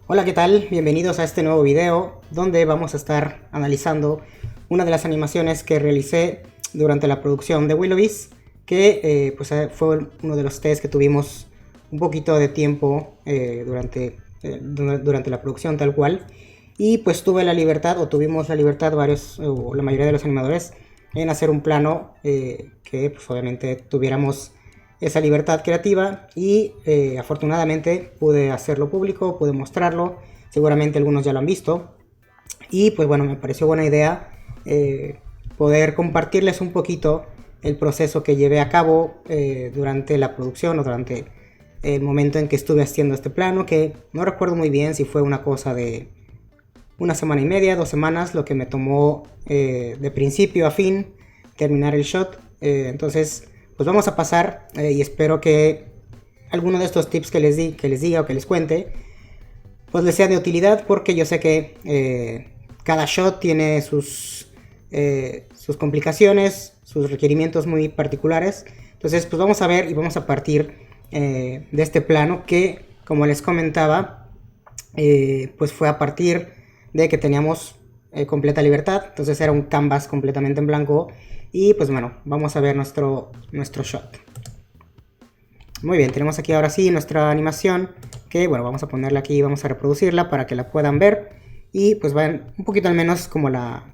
Hola, ¿qué tal? Bienvenidos a este nuevo video donde vamos a estar analizando una de las animaciones que realicé durante la producción de Willoughby's, que fue uno de los test que tuvimos un poquito de tiempo durante la producción tal cual. Y pues tuve la libertad, o tuvimos la libertad varios, o la mayoría de los animadores, en hacer un plano que pues obviamente tuviéramos esa libertad creativa y afortunadamente pude hacerlo público, pude mostrarlo, seguramente algunos ya lo han visto y pues bueno, me pareció buena idea poder compartirles un poquito el proceso que llevé a cabo durante la producción o durante el momento en que estuve haciendo este plano, que no recuerdo muy bien si fue una cosa de una semana y media, 2 semanas, lo que me tomó de principio a fin terminar el shot. Entonces pues vamos a pasar y espero que alguno de estos tips que les diga o que les cuente pues les sea de utilidad, porque yo sé que cada shot tiene sus complicaciones, sus requerimientos muy particulares. Entonces pues vamos a ver y vamos a partir de este plano que, como les comentaba, pues fue a partir de que teníamos completa libertad. Entonces era un canvas completamente en blanco. Y pues bueno, vamos a ver nuestro shot. Muy bien, tenemos aquí ahora sí nuestra animación, que bueno, vamos a ponerla aquí, vamos a reproducirla para que la puedan ver. Y pues van un poquito al menos como la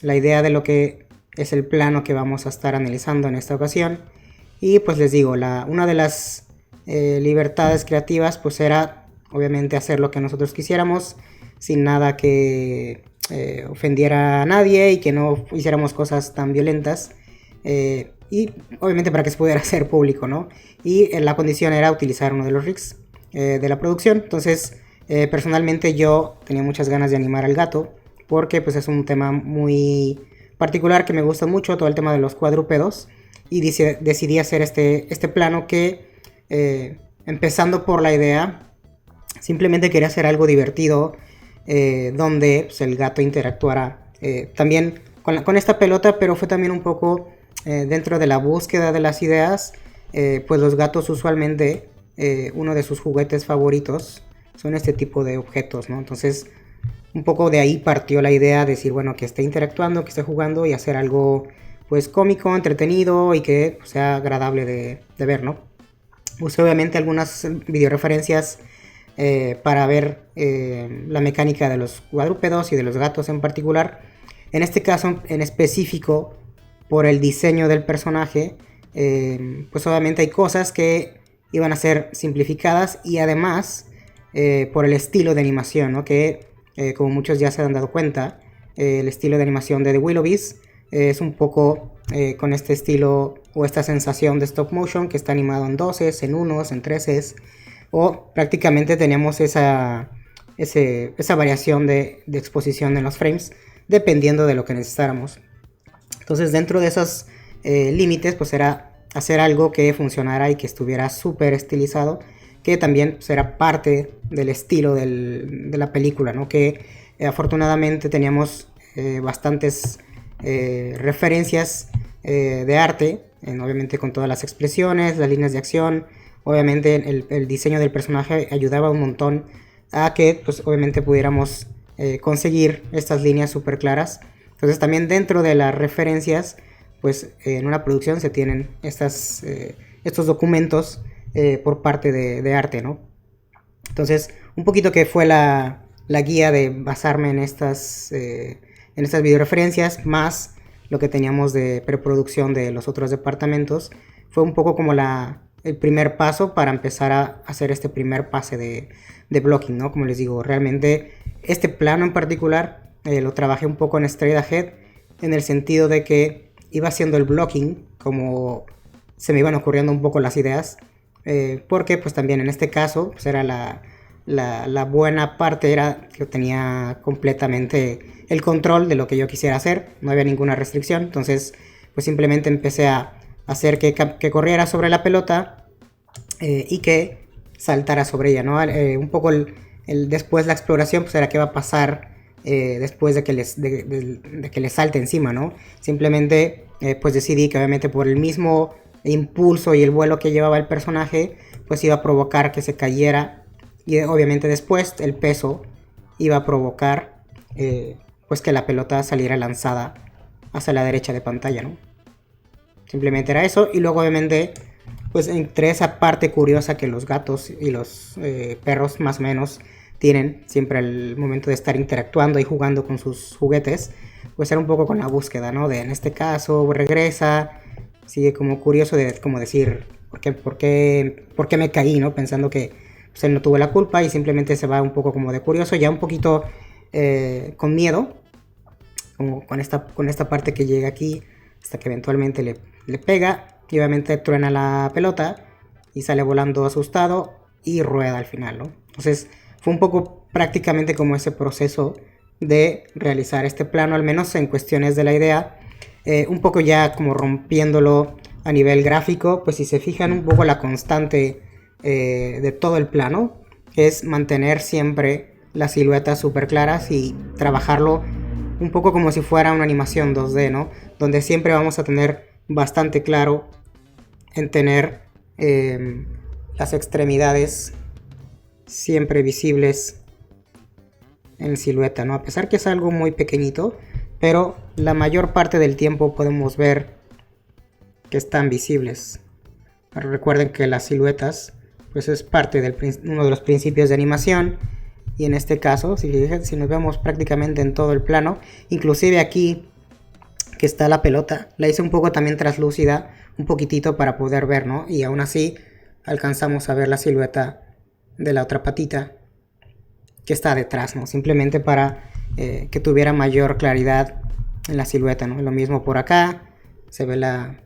idea de lo que es el plano que vamos a estar analizando en esta ocasión. Y pues les digo, una de las libertades creativas pues era obviamente hacer lo que nosotros quisiéramos, sin nada que ofendiera a nadie y que no hiciéramos cosas tan violentas, y obviamente para que se pudiera hacer público, ¿no? Y la condición era utilizar uno de los rigs de la producción. Entonces personalmente yo tenía muchas ganas de animar al gato, porque pues es un tema muy particular que me gusta mucho, todo el tema de los cuadrúpedos, y decidí hacer este plano que empezando por la idea, simplemente quería hacer algo divertido, donde pues, el gato interactuara también con esta pelota, pero fue también un poco dentro de la búsqueda de las ideas. Pues los gatos usualmente, uno de sus juguetes favoritos son este tipo de objetos, ¿no? Entonces un poco de ahí partió la idea de decir, bueno, que esté interactuando, que esté jugando y hacer algo pues cómico, entretenido y que pues, sea agradable de ver, ¿no? Usé obviamente algunas videoreferencias para ver la mecánica de los cuadrúpedos y de los gatos en particular. En este caso en específico, por el diseño del personaje, pues obviamente hay cosas que iban a ser simplificadas, y además por el estilo de animación, ¿no? Que como muchos ya se han dado cuenta, el estilo de animación de The Willoughby's es un poco con este estilo o esta sensación de stop motion, que está animado en 12s, en 1s, en 3s, o prácticamente teníamos esa variación de exposición en los frames dependiendo de lo que necesitáramos. Entonces dentro de esos límites pues era hacer algo que funcionara y que estuviera súper estilizado, que también pues, era parte del estilo de la película, ¿no? Que afortunadamente teníamos bastantes referencias de arte, obviamente con todas las expresiones, las líneas de acción. Obviamente el diseño del personaje ayudaba un montón a que pues obviamente pudiéramos conseguir estas líneas súper claras. Entonces también dentro de las referencias pues en una producción se tienen estos documentos por parte de arte, ¿no? Entonces un poquito que fue la guía de basarme en estas videoreferencias, más lo que teníamos de preproducción de los otros departamentos, fue un poco como el primer paso para empezar a hacer este primer pase de blocking, ¿no? Como les digo, realmente este plano en particular lo trabajé un poco en Straight Ahead, en el sentido de que iba haciendo el blocking como se me iban ocurriendo un poco las ideas, porque pues también en este caso pues era la buena parte, era que tenía completamente el control de lo que yo quisiera hacer, no había ninguna restricción. Entonces pues simplemente empecé a hacer que corriera sobre la pelota y que saltara sobre ella, ¿no? Un poco después la exploración pues era qué va a pasar después de que les salte encima, ¿no? Simplemente pues decidí que obviamente por el mismo impulso y el vuelo que llevaba el personaje pues iba a provocar que se cayera y obviamente después el peso iba a provocar pues que la pelota saliera lanzada hacia la derecha de pantalla, ¿no? Simplemente era eso. Y luego obviamente pues entre esa parte curiosa que los gatos y los perros más o menos tienen siempre al momento de estar interactuando y jugando con sus juguetes, pues era un poco con la búsqueda, ¿no? De en este caso regresa, sigue como curioso de como decir por qué me caí, ¿no? Pensando que pues, él no tuvo la culpa y simplemente se va un poco como de curioso, ya un poquito con miedo, como con esta parte que llega aquí, hasta que eventualmente le pega y obviamente truena la pelota y sale volando asustado y rueda al final, ¿no? Entonces fue un poco prácticamente como ese proceso de realizar este plano, al menos en cuestiones de la idea, un poco ya como rompiéndolo a nivel gráfico. Pues si se fijan un poco la constante de todo el plano es mantener siempre las siluetas súper claras y trabajarlo un poco como si fuera una animación 2D, ¿no? Donde siempre vamos a tener bastante claro en tener las extremidades siempre visibles en silueta, ¿no? A pesar que es algo muy pequeñito, pero la mayor parte del tiempo podemos ver que están visibles. Pero recuerden que las siluetas pues es parte de uno de los principios de animación, y en este caso si nos vemos prácticamente en todo el plano, inclusive aquí que está la pelota, la hice un poco también translúcida, un poquitito para poder ver, ¿no? Y aún así alcanzamos a ver la silueta de la otra patita que está detrás, ¿no? Simplemente para que tuviera mayor claridad en la silueta, ¿no? Lo mismo por acá, se ve la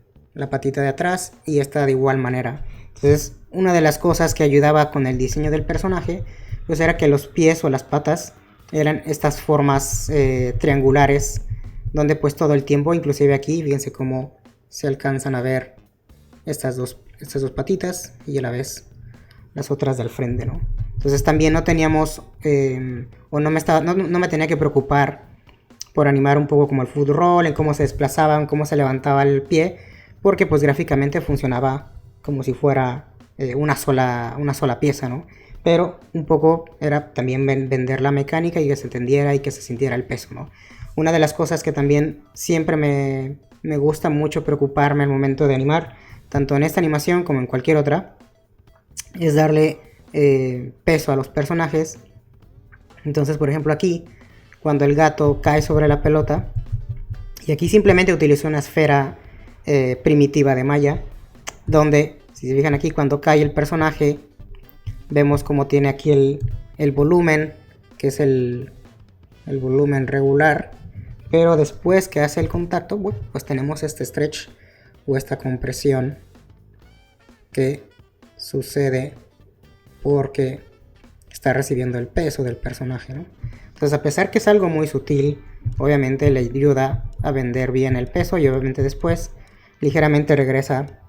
patita de atrás y esta de igual manera. Entonces, una de las cosas que ayudaba con el diseño del personaje, pues era que los pies o las patas eran estas formas triangulares, donde pues todo el tiempo, inclusive aquí, fíjense cómo se alcanzan a ver estas dos patitas y a la vez las otras del frente, ¿no? Entonces también no teníamos o no me tenía que preocupar por animar un poco como el foot roll, en cómo se desplazaban, cómo se levantaba el pie, porque pues gráficamente funcionaba como si fuera una sola pieza, ¿no? Pero un poco era también vender la mecánica y que se entendiera y que se sintiera el peso, ¿no? Una de las cosas que también siempre me gusta mucho preocuparme al momento de animar, tanto en esta animación como en cualquier otra, es darle peso a los personajes. Entonces, por ejemplo, aquí, cuando el gato cae sobre la pelota, y aquí simplemente utilizo una esfera primitiva de malla, donde, si se fijan aquí, cuando cae el personaje, vemos como tiene aquí el volumen, que es el volumen regular, pero después que hace el contacto, pues tenemos este stretch o esta compresión que sucede porque está recibiendo el peso del personaje, ¿no? Entonces, a pesar que es algo muy sutil, obviamente le ayuda a vender bien el peso y obviamente después ligeramente regresa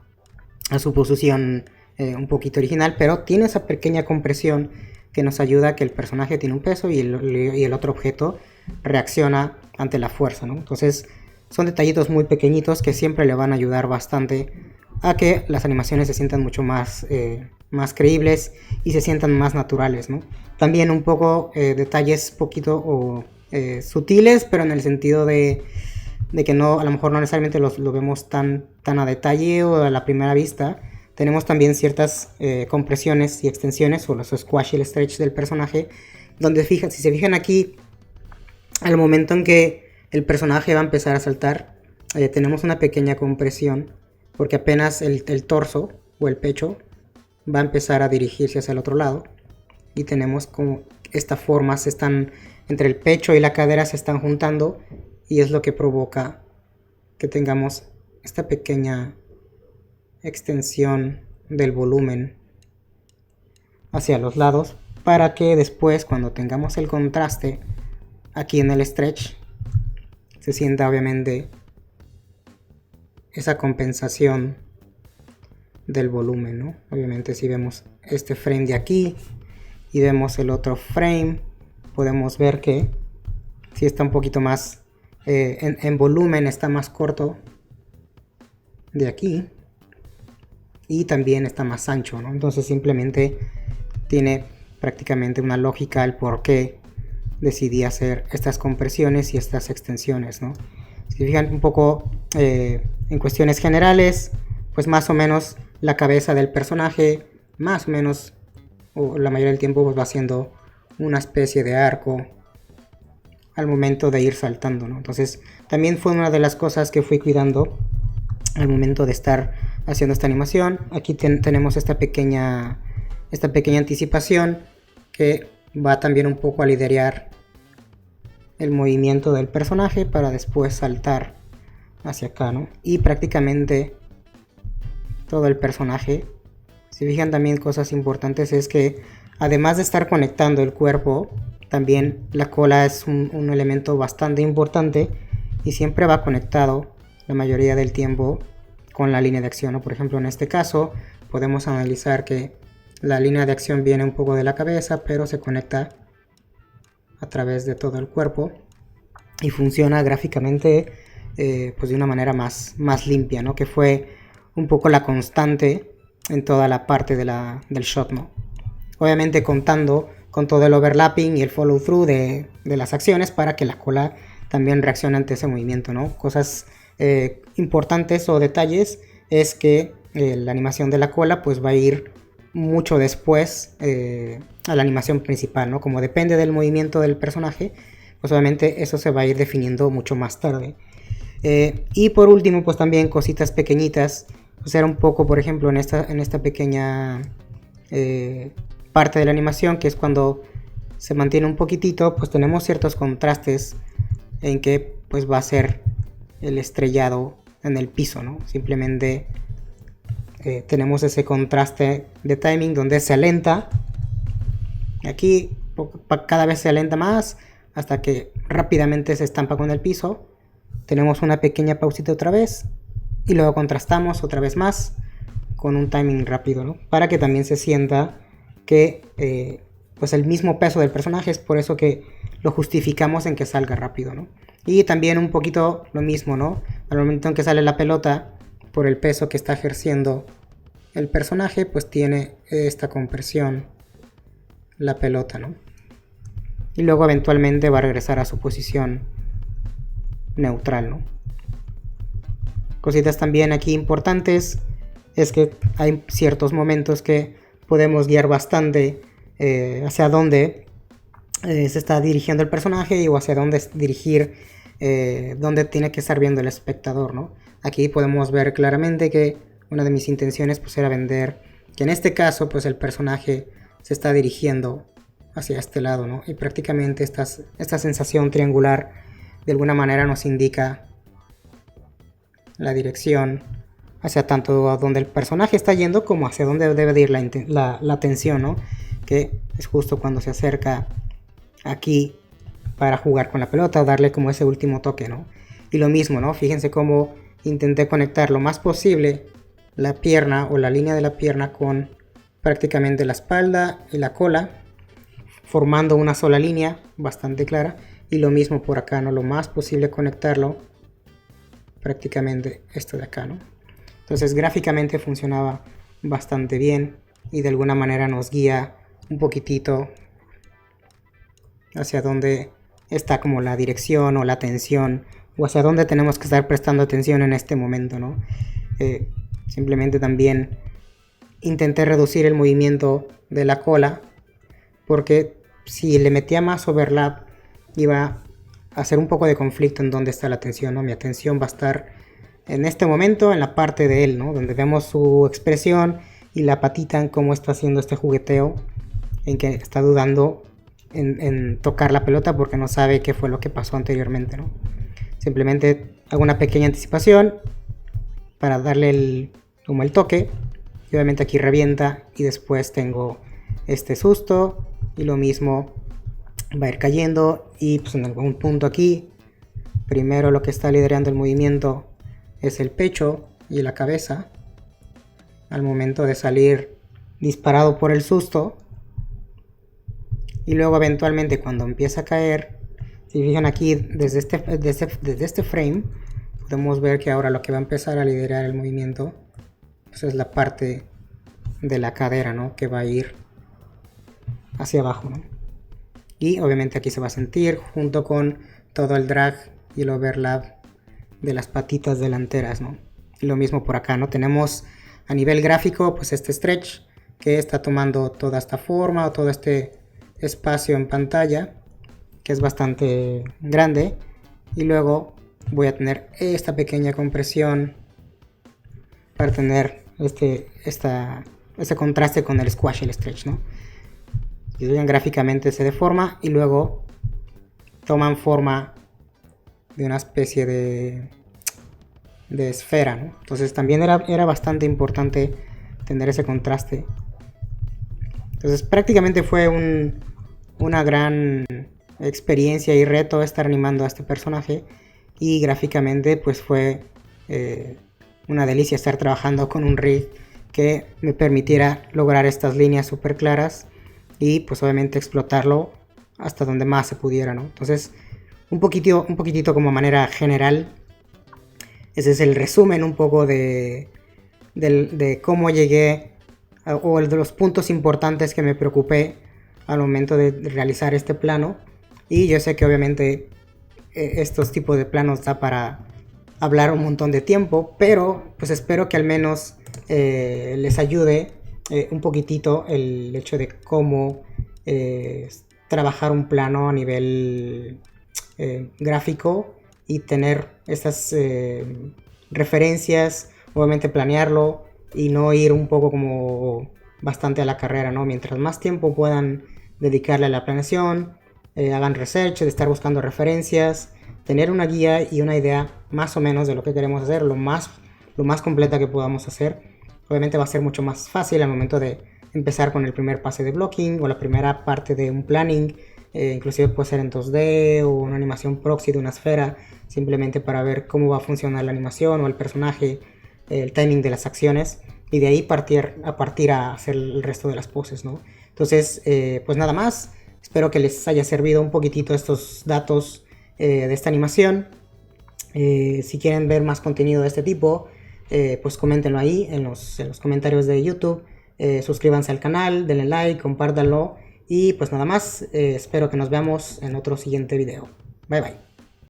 a su posición un poquito original, pero tiene esa pequeña compresión que nos ayuda a que el personaje tiene un peso y el otro objeto reacciona ante la fuerza, ¿no? Entonces son detallitos muy pequeñitos que siempre le van a ayudar bastante a que las animaciones se sientan mucho más creíbles y se sientan más naturales, ¿no? También un poco detalles poquito sutiles, pero en el sentido de que no, a lo mejor no necesariamente lo vemos tan a detalle o a la primera vista. Tenemos también ciertas compresiones y extensiones o los squash y el stretch del personaje, donde si se fijan aquí, al momento en que el personaje va a empezar a saltar, tenemos una pequeña compresión, porque apenas el torso o el pecho va a empezar a dirigirse hacia el otro lado, y tenemos como esta forma, entre el pecho y la cadera se están juntando, y es lo que provoca que tengamos esta pequeña extensión del volumen hacia los lados, para que después, cuando tengamos el contraste aquí en el stretch, se sienta obviamente esa compensación del volumen, ¿no? Obviamente si vemos este frame de aquí y vemos el otro frame, podemos ver que si está un poquito más en volumen, está más corto de aquí y también está más ancho, ¿no? Entonces simplemente tiene prácticamente una lógica al por qué decidí hacer estas compresiones y estas extensiones, ¿no? Si se fijan un poco en cuestiones generales, pues más o menos la cabeza del personaje, más o menos, o la mayoría del tiempo, pues va haciendo una especie de arco al momento de ir saltando, ¿no? Entonces también fue una de las cosas que fui cuidando al momento de estar haciendo esta animación. Aquí tenemos esta pequeña anticipación que va también un poco a liderar el movimiento del personaje para después saltar hacia acá, ¿no? Y prácticamente todo el personaje. Si fijan también cosas importantes es que además de estar conectando el cuerpo, también la cola es un elemento bastante importante y siempre va conectado la mayoría del tiempo con la línea de acción, ¿no? Por ejemplo, en este caso podemos analizar que la línea de acción viene un poco de la cabeza, pero se conecta a través de todo el cuerpo y funciona gráficamente pues de una manera más limpia, ¿no? Que fue un poco la constante en toda la parte del shot, ¿no? Obviamente contando con todo el overlapping y el follow through de las acciones para que la cola también reaccione ante ese movimiento, ¿no? Cosas importantes o detalles es que la animación de la cola pues va a ir mucho después a la animación principal, ¿no? Como depende del movimiento del personaje, pues obviamente eso se va a ir definiendo mucho más tarde. Y por último, pues también cositas pequeñitas, pues era un poco, por ejemplo, en esta pequeña parte de la animación, que es cuando se mantiene un poquitito, pues tenemos ciertos contrastes en que pues va a ser el estrellado en el piso, ¿no? Simplemente tenemos ese contraste de timing donde se alenta. Aquí cada vez se alenta más hasta que rápidamente se estampa con el piso. Tenemos una pequeña pausita otra vez y luego contrastamos otra vez más con un timing rápido, ¿no? Para que también se sienta que pues el mismo peso del personaje, es por eso que lo justificamos en que salga rápido, ¿no? Y también un poquito lo mismo, ¿no? Al momento en que sale la pelota, por el peso que está ejerciendo el personaje, pues tiene esta compresión la pelota, ¿no? Y luego eventualmente va a regresar a su posición neutral, ¿no? Cositas también aquí importantes es que hay ciertos momentos que podemos guiar bastante hacia dónde se está dirigiendo el personaje o hacia dónde dirigir, dónde tiene que estar viendo el espectador, ¿no? Aquí podemos ver claramente que una de mis intenciones pues era vender que en este caso pues el personaje se está dirigiendo hacia este lado, ¿no? Y prácticamente esta sensación triangular de alguna manera nos indica la dirección hacia tanto a donde el personaje está yendo como hacia donde debe de ir la atención, ¿no? Que es justo cuando se acerca aquí para jugar con la pelota o darle como ese último toque, ¿no? Y lo mismo, ¿no? Fíjense cómo intenté conectar lo más posible la pierna o la línea de la pierna con prácticamente la espalda y la cola, formando una sola línea bastante clara. Y lo mismo por acá, ¿no? Lo más posible conectarlo prácticamente esto de acá, ¿no? Entonces gráficamente funcionaba bastante bien y de alguna manera nos guía un poquitito hacia dónde está como la dirección o la atención o hacia dónde tenemos que estar prestando atención en este momento, ¿no? Simplemente también intenté reducir el movimiento de la cola porque si le metía más overlap iba a hacer un poco de conflicto en dónde está la atención, ¿no? Mi atención va a estar en este momento en la parte de él, ¿no? Donde vemos su expresión y la patita en cómo está haciendo este jugueteo, en que está dudando en tocar la pelota porque no sabe qué fue lo que pasó anteriormente, ¿no? Simplemente hago una pequeña anticipación para darle como el toque y obviamente aquí revienta y después tengo este susto y lo mismo va a ir cayendo y pues en algún punto aquí primero lo que está liderando el movimiento es el pecho y la cabeza al momento de salir disparado por el susto y luego eventualmente cuando empieza a caer, si fijan aquí desde este frame podemos ver que ahora lo que va a empezar a liderar el movimiento pues es la parte de la cadera, ¿no? Que va a ir hacia abajo, ¿no? Y obviamente aquí se va a sentir junto con todo el drag y el overlap de las patitas delanteras, ¿no? Y lo mismo por acá, ¿no? Tenemos a nivel gráfico pues este stretch que está tomando toda esta forma o todo este espacio en pantalla, que es bastante grande, y luego voy a tener esta pequeña compresión para tener este contraste con el squash y el stretch, ¿no? Y vean, gráficamente se deforma y luego toman forma de una especie de esfera, ¿no? Entonces también era bastante importante tener ese contraste. Entonces prácticamente fue una gran experiencia y reto estar animando a este personaje, y gráficamente pues fue una delicia estar trabajando con un rig que me permitiera lograr estas líneas súper claras y pues obviamente explotarlo hasta donde más se pudiera, ¿no? Entonces un poquitito como manera general, ese es el resumen un poco de cómo llegué o de los puntos importantes que me preocupé al momento de realizar este plano. Y yo sé que obviamente estos tipos de planos da para hablar un montón de tiempo, pero pues espero que al menos les ayude un poquitito el hecho de cómo trabajar un plano a nivel gráfico y tener estas referencias, obviamente planearlo y no ir un poco como bastante a la carrera, ¿no? Mientras más tiempo puedan dedicarle a la planeación, hagan research, de estar buscando referencias, tener una guía y una idea más o menos de lo que queremos hacer, lo más completa que podamos hacer. Obviamente va a ser mucho más fácil al momento de empezar con el primer pase de blocking o la primera parte de un planning. Inclusive puede ser en 2D o una animación proxy de una esfera, simplemente para ver cómo va a funcionar la animación o el personaje, el timing de las acciones, y de ahí partir a hacer el resto de las poses, ¿no? Entonces, pues nada más. Espero que les haya servido un poquitito estos datos de esta animación. Si quieren ver más contenido de este tipo, pues coméntenlo ahí en los comentarios de YouTube. Suscríbanse al canal, denle like, compártanlo. Y pues nada más, espero que nos veamos en otro siguiente video. Bye bye.